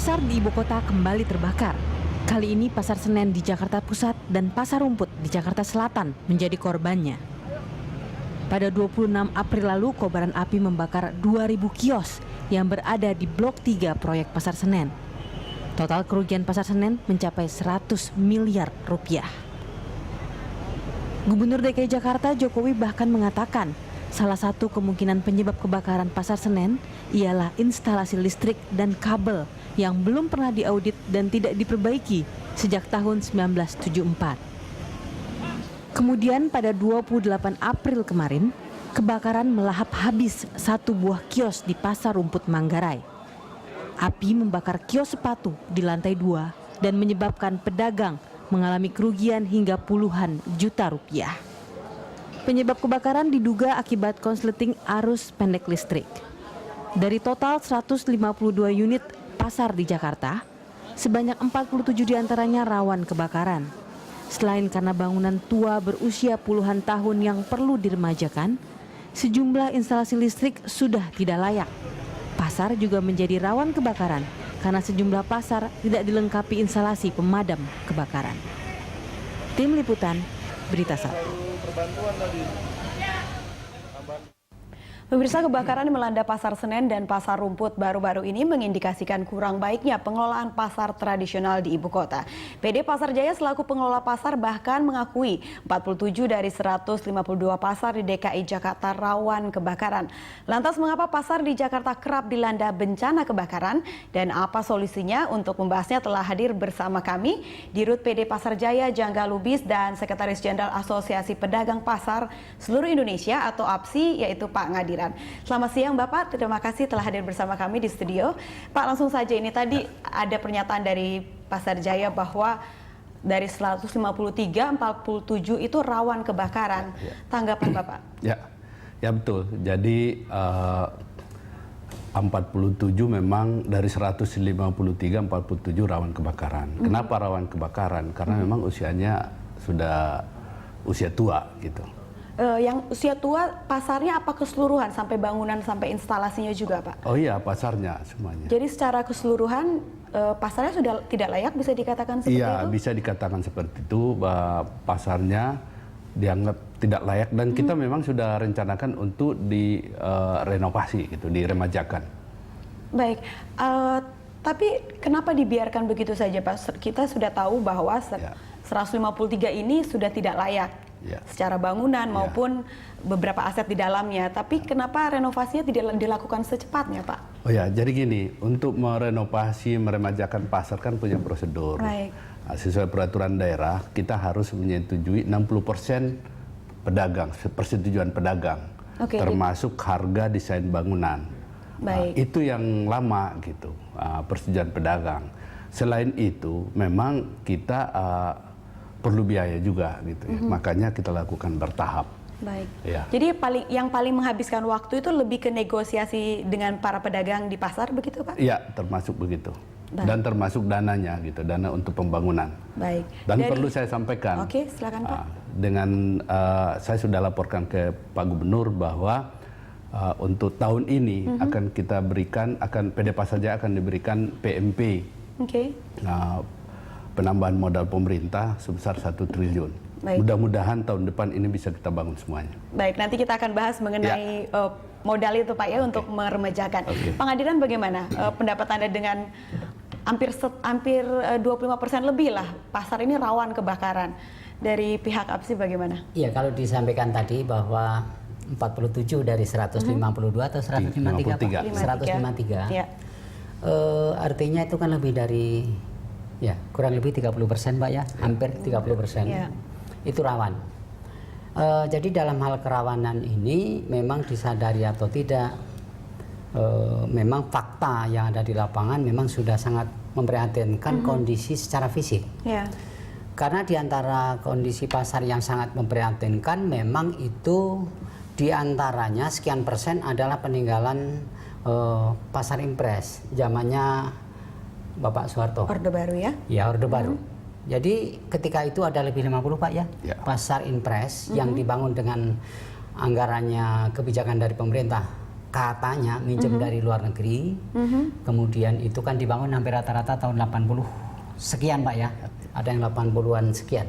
Pasar di ibu kota kembali terbakar. Kali ini Pasar Senen di Jakarta Pusat dan Pasar Rumput di Jakarta Selatan menjadi korbannya. Pada 26 April lalu, kobaran api membakar 2.000 kios yang berada di Blok 3 proyek Pasar Senen. Total kerugian Pasar Senen mencapai 100 miliar rupiah. Gubernur DKI Jakarta Jokowi bahkan mengatakan salah satu kemungkinan penyebab kebakaran Pasar Senen ialah instalasi listrik dan kabel yang belum pernah diaudit dan tidak diperbaiki sejak tahun 1974. Kemudian pada 28 April kemarin, kebakaran melahap habis satu buah kios di Pasar Rumput Manggarai. Api membakar kios sepatu di lantai 2 dan menyebabkan pedagang mengalami kerugian hingga puluhan juta rupiah. Penyebab kebakaran diduga akibat konsleting arus pendek listrik. Dari total 152 unit pasar di Jakarta, sebanyak 47 diantaranya rawan kebakaran. Selain karena bangunan tua berusia puluhan tahun yang perlu diremajakan, sejumlah instalasi listrik sudah tidak layak. Pasar juga menjadi rawan kebakaran karena sejumlah pasar tidak dilengkapi instalasi pemadam kebakaran. Tim Liputan, Berita 1. Pemirsa, kebakaran melanda Pasar Senen dan Pasar Rumput baru-baru ini mengindikasikan kurang baiknya pengelolaan pasar tradisional di ibu kota. PD Pasar Jaya selaku pengelola pasar bahkan mengakui 47 dari 152 pasar di DKI Jakarta rawan kebakaran. Lantas mengapa pasar di Jakarta kerap dilanda bencana kebakaran dan apa solusinya? Untuk membahasnya telah hadir bersama kami Dirut PD Pasar Jaya Jangga Lubis dan Sekretaris Jenderal Asosiasi Pedagang Pasar Seluruh Indonesia atau APSI, yaitu Pak Ngadiran. Selamat siang Bapak, terima kasih telah hadir bersama kami di studio. Pak, langsung saja, ini tadi ada pernyataan dari Pasar Jaya bahwa dari 153, 47 itu rawan kebakaran. Tanggapan Bapak? Ya betul. Jadi 47 memang dari 153, 47 rawan kebakaran. Kenapa rawan kebakaran? Karena memang usianya sudah usia tua gitu. Yang usia tua pasarnya apa keseluruhan sampai bangunan sampai instalasinya juga Pak? Oh iya, pasarnya semuanya. Jadi secara keseluruhan pasarnya sudah tidak layak, bisa dikatakan seperti itu? Iya, bisa dikatakan seperti itu. Pasarnya dianggap tidak layak dan kita memang sudah rencanakan untuk direnovasi gitu, diremajakan. Baik, tapi kenapa dibiarkan begitu saja Pak? Kita sudah tahu bahwa 153 ini sudah tidak layak. Secara bangunan maupun beberapa aset di dalamnya, tapi kenapa renovasinya tidak dilakukan secepatnya Pak? Oh ya, jadi gini, untuk merenovasi, meremajakan pasar kan punya prosedur. Baik. Sesuai peraturan daerah, kita harus menyetujui 60% pedagang, persetujuan pedagang, termasuk harga desain bangunan. Baik. Itu yang lama gitu, persetujuan pedagang. Selain itu, memang kita perlu biaya juga gitu ya. Makanya kita lakukan bertahap. Baik. Ya. Jadi yang paling menghabiskan waktu itu lebih ke negosiasi dengan para pedagang di pasar, begitu Pak? Iya, termasuk begitu. Baik. Dan termasuk dananya gitu, dana untuk pembangunan. Baik. Dan perlu saya sampaikan. Oke, silakan Pak. Dengan saya sudah laporkan ke Pak Gubernur bahwa untuk tahun ini akan kita berikan, PD Pasar Jaya akan diberikan PMP. Oke. Penambahan modal pemerintah sebesar 1 triliun. Mudah-mudahan tahun depan ini bisa kita bangun semuanya. Baik, nanti kita akan bahas mengenai modal itu Pak ya, untuk meremajakan. Pak Ngadiran, bagaimana pendapat Anda dengan hampir 25% lebih lah pasar ini rawan kebakaran? Dari pihak APSI bagaimana? Iya, kalau disampaikan tadi bahwa 47 dari 152 atau 153 Pak? 153. Ya. Artinya itu kan lebih dari kurang lebih 30% Pak ya, hampir 30%. Itu rawan. Jadi dalam hal kerawanan ini memang disadari atau tidak, memang fakta yang ada di lapangan memang sudah sangat memprihatinkan kondisi secara fisik. Karena di antara kondisi pasar yang sangat memprihatinkan memang itu diantaranya sekian persen adalah peninggalan pasar impres zamannya Bapak Soeharto. Orde Baru ya? Ya, Orde Baru. Jadi ketika itu ada lebih 50 Pak ya, pasar impres yang dibangun dengan anggarannya kebijakan dari pemerintah katanya minjem dari luar negeri. Kemudian itu kan dibangun hampir rata-rata tahun 80 sekian Pak ya. Ada yang 80-an sekian.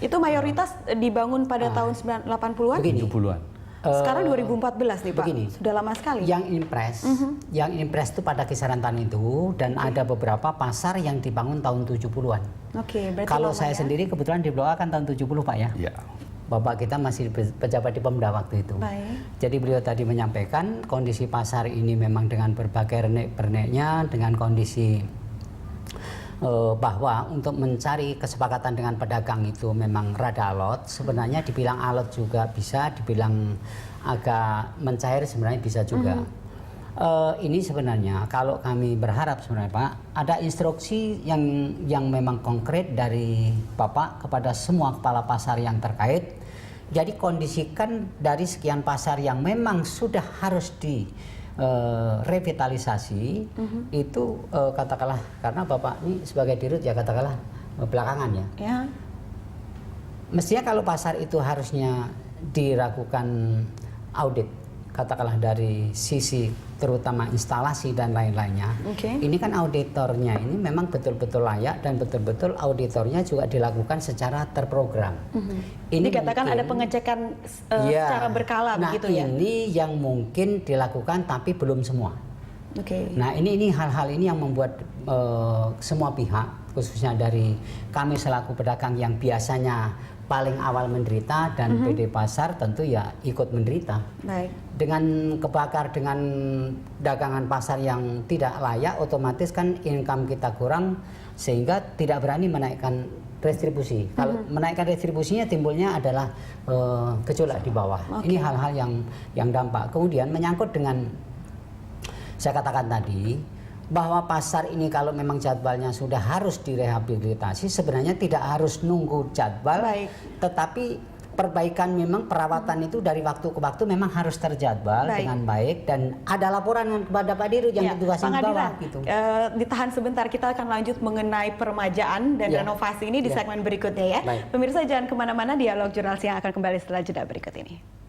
Itu mayoritas dibangun pada tahun 80-an? Begini. 70-an. Sekarang 2014 nih Pak, begini, sudah lama sekali. Yang impress itu pada kisaran tahun itu, dan ada beberapa pasar yang dibangun tahun 70-an. Oke, berarti Kalau lama saya ya? sendiri kebetulan di Blok A kan tahun 70 Pak ya. Ya. Bapak kita masih pejabat di Pemda waktu itu. Baik. Jadi beliau tadi menyampaikan kondisi pasar ini memang dengan berbagai renek-perneknya, dengan kondisi bahwa untuk mencari kesepakatan dengan pedagang itu memang rada alot. Sebenarnya dibilang alot juga bisa, dibilang agak mencair sebenarnya bisa juga. Ini sebenarnya kalau kami berharap sebenarnya Pak, ada instruksi yang memang konkret dari Bapak kepada semua kepala pasar yang terkait. Jadi kondisikan dari sekian pasar yang memang sudah harus revitalisasi itu katakanlah, karena Bapak ini sebagai dirut ya katakanlah belakangan ya. Ya. Mestinya kalau pasar itu harusnya dilakukan audit, katakanlah dari sisi terutama instalasi dan lain-lainnya. Ini kan auditornya ini memang betul-betul layak dan betul-betul auditornya juga dilakukan secara terprogram. Ini dikatakan mungkin, ada pengecekan secara berkala begitu ya. Ini yang mungkin dilakukan tapi belum semua. Nah, ini hal-hal ini yang membuat semua pihak, khususnya dari kami selaku pedagang yang biasanya paling awal menderita dan PD pasar tentu ya ikut menderita. Baik. Dengan kebakar, dengan dagangan pasar yang tidak layak, otomatis kan income kita kurang sehingga tidak berani menaikkan restribusi. Kalau menaikkan restribusinya timbulnya adalah gejolak di bawah. Ini hal-hal yang dampak. Kemudian menyangkut dengan saya katakan tadi bahwa pasar ini kalau memang jadwalnya sudah harus direhabilitasi, sebenarnya tidak harus nunggu jadwal, tetapi perbaikan memang perawatan itu dari waktu ke waktu memang harus terjadwal dengan baik dan ada laporan kepada Pak Dirut yang ditugasin di bawah gitu. Ditahan sebentar, kita akan lanjut mengenai permajaan dan renovasi ini di segmen berikutnya ya. Pemirsa jangan kemana-mana, Dialog Jurnal Siang akan kembali setelah jeda berikut ini.